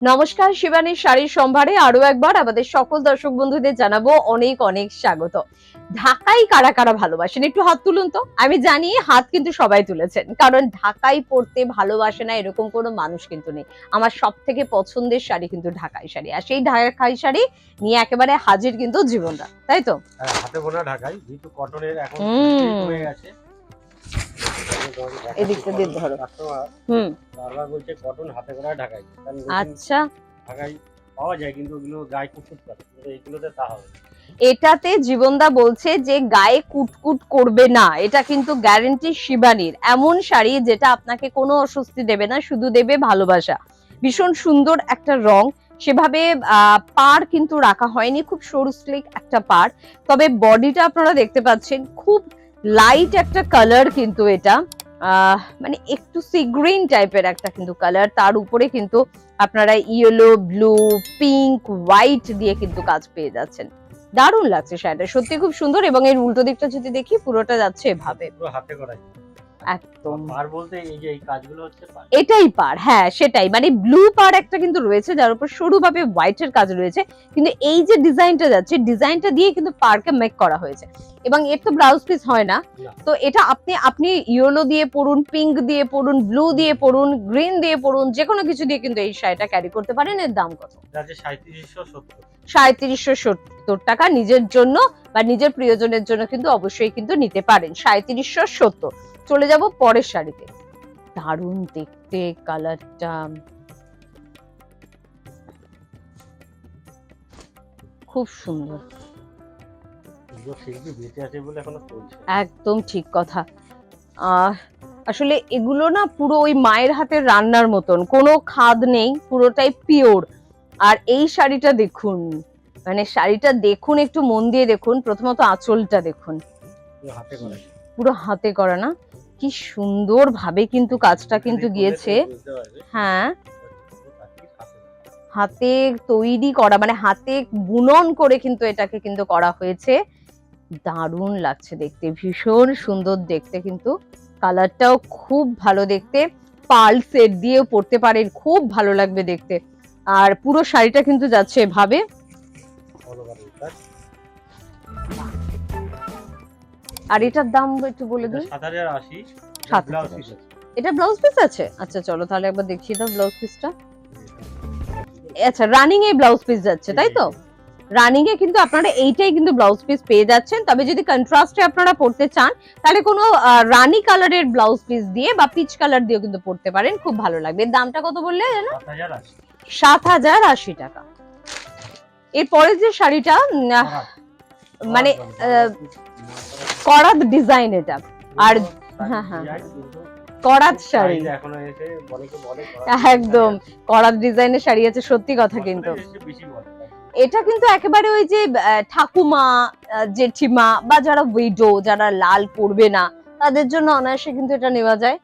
নমস্কার, শিবানীর শাড়ির সম্ভারে আরো একবার আমাদের সকল দর্শক বন্ধুদের জানাবো অনেক অনেক স্বাগত। ঢাকাই কারা কারা ভালোবাসেন একটু হাত তুলুন তো। আমি জানি হাত কিন্তু সবাই তুলেছেন, কারণ ঢাকাই পরতে ভালোবাসে না এরকম কোনো মানুষ কিন্তু নেই। আমার সব থেকে পছন্দের শাড়ি কিন্তু ঢাকাই শাড়ি, আর সেই ঢাকাই শাড়ি নিয়ে একেবারে হাজির কিন্তু জীবনদা, তাই তো? হাতে বোনা ঢাকাই, যেহেতু কটনের এখন হয়ে গেছে। এদিকটা দিয়ে ধরো। বারবার বলছে কটন হাতে বোনা ঢাকাই। আচ্ছা, ঢাকাই পাওয়া যায় কিন্তু ওগুলো গায়ে কুটকুট করে, কিন্তু এইগুলোতে তা হবে। এটাতে জীবনদা বলছে যে গায়ে কুটকুট করবে না, এটা কিন্তু গ্যারান্টি শিবানীর। এমন শাড়ি যেটা আপনাকে কোনো অস্বস্তি দেবে না, শুধু দেবে ভালোবাসা। ভীষণ সুন্দর একটা রং, সেভাবে পার কিন্তু রাখা হয়নি, খুব সরু স্লিক একটা পার। তবে বডিটা আপনারা দেখতে পাচ্ছেন খুব লাইট একটা কালার, কিন্তু এটা মানে একটু সি গ্রিন টাইপের একটা কিন্তু কালার। তার উপরে কিন্তু আপনারা ইয়েলো, ব্লু, পিঙ্ক, হোয়াইট দিয়ে কিন্তু কাজ পেয়ে যাচ্ছেন। দারুণ লাগছে শাড়িটা, সত্যি খুব সুন্দর। এবং এর উল্টো দিকটা যদি দেখি, পুরোটা যাচ্ছে এভাবে, পুরো হাতে করা। একদম পার বলতে এই যে এই কাজগুলো হচ্ছে পার, এটাই পার। হ্যাঁ সেটাই, মানে ব্লু পার একটা কিন্তু রয়েছে, যার উপর সরু ভাবে হোয়াইটের কাজ রয়েছে। কিন্তু এই যে ডিজাইনটা যাচ্ছে, ডিজাইনটা দিয়ে কিন্তু পারকে মেক করা হয়েছে। এবং এর তো ব্লাউজ পিস হয় না, তো এটা আপনি ইয়েলো দিয়ে পরুন, পিঙ্ক দিয়ে পরুন, ব্লু দিয়ে পরুন, গ্রিন দিয়ে পরুন, যে কোনো কিছু দিয়ে কিন্তু এই শাড়িটা ক্যারি করতে পারেন। এর দাম কত? 3770 টাকা। নিজের জন্য বা নিজের প্রিয়জনের জন্য কিন্তু অবশ্যই কিন্তু নিতে পারেন 3770। চলে যাব পরের শাড়িতে। দারুণ দেখতে কালারটা, খুব সুন্দর, একদম ঠিক কথা। আসলে এগুলো না পুরো ওই মায়ের হাতের রান্নার মতন, কোনো খাদ নেই, পুরোটাই পিওর। আর এই শাড়িটা দেখুন, মানে শাড়িটা দেখুন, একটু মন দিয়ে দেখুন। প্রথমত আঁচলটা দেখুন, পুরো হাতে করা না, কি সুন্দর ভাবে কিন্তু কাজটা কিন্তু গিয়েছে। হ্যাঁ, হাতে তৈরি করা, মানে হাতে বুনন করে কিন্তু এটাকে কিন্তু করা হয়েছে। দারুণ লাগছে দেখতে, ভীষণ সুন্দর দেখতে, কিন্তু কালারটাও খুব ভালো দেখতে। পার্ল সেট দিয়েও পরতে পারেন, খুব ভালো লাগবে দেখতে। আর পুরো শাড়িটা কিন্তু যাচ্ছে এভাবে। আর এটার দাম একটু বলে দিন। 7080। এটা ব্লাউজ পিস আছে? আচ্ছা চলো তাহলে একবার দেখিয়ে দাও ব্লাউজ পিসটা। আচ্ছা, রানিং এ ব্লাউজ পিস যাচ্ছে, তাই তো? রানিং এ কিন্তু আপনারা এইটাই কিন্তু ব্লাউজ পিস পেয়ে যাচ্ছেন। তবে যদি কন্ট্রাস্টে আপনারা পড়তে চান, তাহলে কোনো রানী কালারের ব্লাউজ পিস দিয়ে বা পিচ কালার দিয়েও কিন্তু পড়তে পারেন, খুব ভালো লাগবে। দামটা কত বললে জানো? 7080 টাকা। এরপরে যে শাড়িটা, মানে করাত ডিজাইন এটা। আর হ্যাঁ হ্যাঁ, করাত শাড়ি, একদম করাত ডিজাইনের শাড়ি আছে, সত্যি কথা। কিন্তু এটা কিন্তু একেবারে ওই যে ঠাকুমা, জেঠিমা বা যারা উইডো, যারা লাল পরবে না, তাদের জন্য অনায়াসে কিন্তু এটা নেওয়া যায়।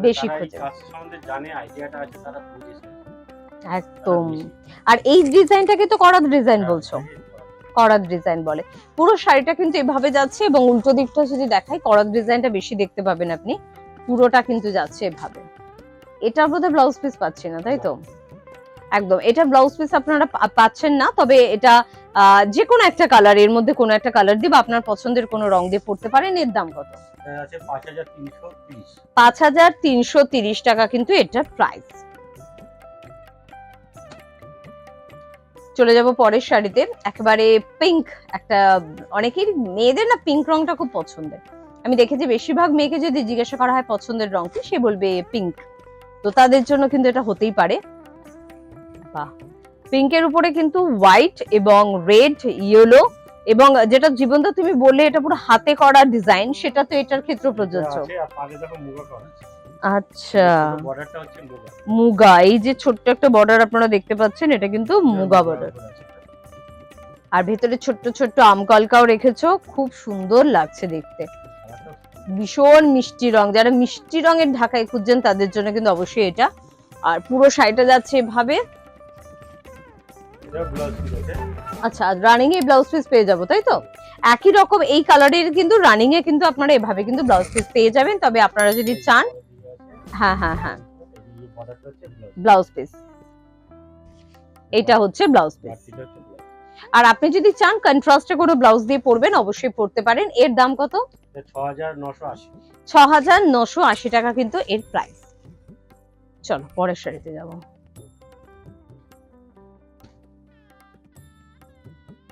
বেশি খোঁজে, একদম। আর এই ডিজাইনটাকে তো করাত ডিজাইন বলছো? করাত ডিজাইন বলে। পুরো শাড়িটা কিন্তু এভাবে যাচ্ছে, এবং উল্টো দিকটা যদি দেখাই, করাত ডিজাইনটা বেশি দেখতে পাবেন আপনি। পুরোটা কিন্তু যাচ্ছে এভাবে। এটা বোধহয় ব্লাউজ পিস পাচ্ছি না, তাই তো? একদম, এটা ব্লাউজ পিস আপনারা পাচ্ছেন না। তবে এটা যে কোনো একটা কালার, এর মধ্যে কোনো একটা কালার দিয়ে বা আপনার পছন্দের কোনো রং দিয়ে পড়তে পারেন। এর দাম কত? 5330 টাকা কিন্তু এটার প্রাইস। চলে যাব পরের শাড়িতে। একেবারে পিঙ্ক একটা, অনেকের মেয়েদের না পিঙ্ক রংটা খুব পছন্দের। আমি দেখেছি বেশিরভাগ মেয়েকে যদি জিজ্ঞাসা করা হয় পছন্দের রং কি, সে বলবে পিঙ্ক। তো তাদের জন্য কিন্তু এটা হতেই পারে। বাহ, পিঙ্কের উপরে কিন্তু হোয়াইট এবং রেড, ইয়েলো, এবং যেটা জীবনদা তুমি বললে এটা পুরো হাতে করা ডিজাইন, সেটা তো এটার ক্ষেত্রে প্রযোজ্য। আচ্ছা, মুগা, এই যে ছোট্ট একটা বর্ডার আপনারা দেখতে পাচ্ছেন, এটা কিন্তু মুগা বর্ডার। আর ভেতরে ছোট্ট ছোট্ট আমকলকাও রেখেছো, খুব সুন্দর লাগছে দেখতে। ভীষণ মিষ্টি রং, যারা মিষ্টি রঙের ঢাকায় খুঁজছেন তাদের জন্য কিন্তু অবশ্যই এটা। আর পুরো শাড়িটা যাচ্ছে এভাবে। আচ্ছা, রানিং এ ব্লাউজ পিস পেয়ে যাবো, তাই তো? একই রকম এই কালারের কিন্তু রানিং এ কিন্তু আপনারা এভাবে কিন্তু ব্লাউজ পিস পেয়ে যাবেন। তবে আপনারা যদি চান, হ্যাঁ হ্যাঁ হ্যাঁ, ব্লাউজ পিস এটা হচ্ছে ব্লাউজ পিস। বাড়তিটা হচ্ছে blouse। আর আপনি যদি চান কন্ট্রাস্টে কোনো ব্লাউজ দিয়ে পরবেন অবশ্যই পরতে পারেন। এর দাম কত? এটা 6980। 6980 টাকা কিন্তু এর প্রাইস। চলো পরের শাড়িতে যাব।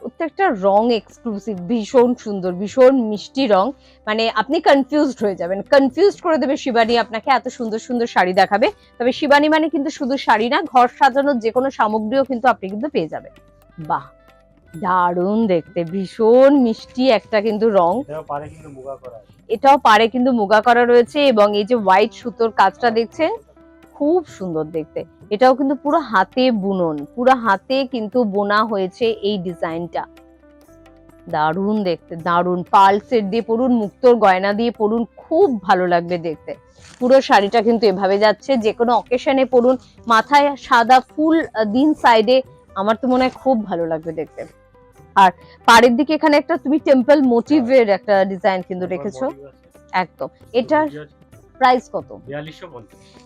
প্রত্যেকটা রং এক্সক্লুসিভ, ভীষণ সুন্দর, ভীষণ মিষ্টি রং, মানে আপনি কনফিউজড হয়ে যাবেন, কনফিউজড করে দেবে শিবানী আপনাকে, এত সুন্দর সুন্দর শাড়ি দেখাবে। তবে শিবানী মানে কিন্তু শুধু শাড়ি না, ঘর সাজানোর যে কোনো সামগ্রীও কিন্তু আপনি কিন্তু পেয়ে যাবেন। বাহ, দারুণ দেখতে, ভীষণ মিষ্টি একটা কিন্তু রং। এটাও পারে কিন্তু মুগা করা আছে। এটাও পারে কিন্তু মুগা করা রয়েছে, এবং এই যে হোয়াইট সুতোর কাজটা দেখছেন, খুব সুন্দর দেখতে। এটাও কিন্তু পুরো হাতে বুনন, পুরো হাতে কিন্তু বোনা হয়েছে এই ডিজাইনটা। দারুণ দেখতে, দারুণ। পার্ল সেট দিয়ে পরুন, মুক্তোর গয়না দিয়ে পরুন, খুব ভালো লাগবে দেখতে। পুরো শাড়িটা কিন্তু এভাবে যাচ্ছে, যে কোনো অকেশনে পরুন, মাথায় সাদা ফুল দিন সাইডে, আমার তো মনে হয় খুব ভালো লাগবে দেখতে। আর পাড়ের দিকে এখানে একটা তুমি টেম্পল মোটিভের একটা ডিজাইন কিন্তু রেখেছো, একদম। এটার প্রাইস কত?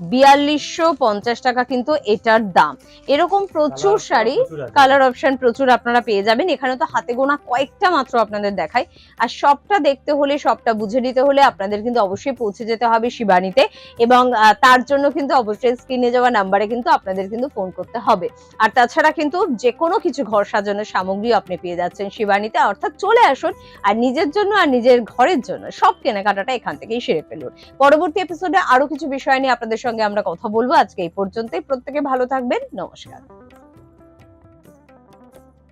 4250 টাকা কিন্তু এটার দাম। এরকম প্রচুর শাড়ি, কালার অপশন প্রচুর আপনারা পেয়ে যাবেন। এখানে তো হাতে গোনা কয়েকটা মাত্র আপনাদের দেখাই, আর সবটা দেখতে হলে, সবটা বুঝে নিতে হলে আপনাদের কিন্তু অবশ্যই পৌঁছে যেতে হবে শিবানীতে, এবং তার জন্য কিন্তু অবশ্যই স্ক্রিনে যাওয়া নাম্বারে কিন্তু আপনাদের কিন্তু ফোন করতে হবে। আর তাছাড়া কিন্তু যে কোনো কিছু ঘর সাজানোর সামগ্রী আপনি পেয়ে যাচ্ছেন শিবানীতে, অর্থাৎ চলে আসুন আর নিজের জন্য আর নিজের ঘরের জন্য সব কেনাকাটাটা এখান থেকেই সেরে ফেলুন। পরবর্তী এপিসোডে আরো কিছু বিষয় নিয়ে আপনাদের সঙ্গে আমরা কথা বলবো। আজকে এই পর্যন্তই, প্রত্যেকে ভালো থাকবেন, নমস্কার।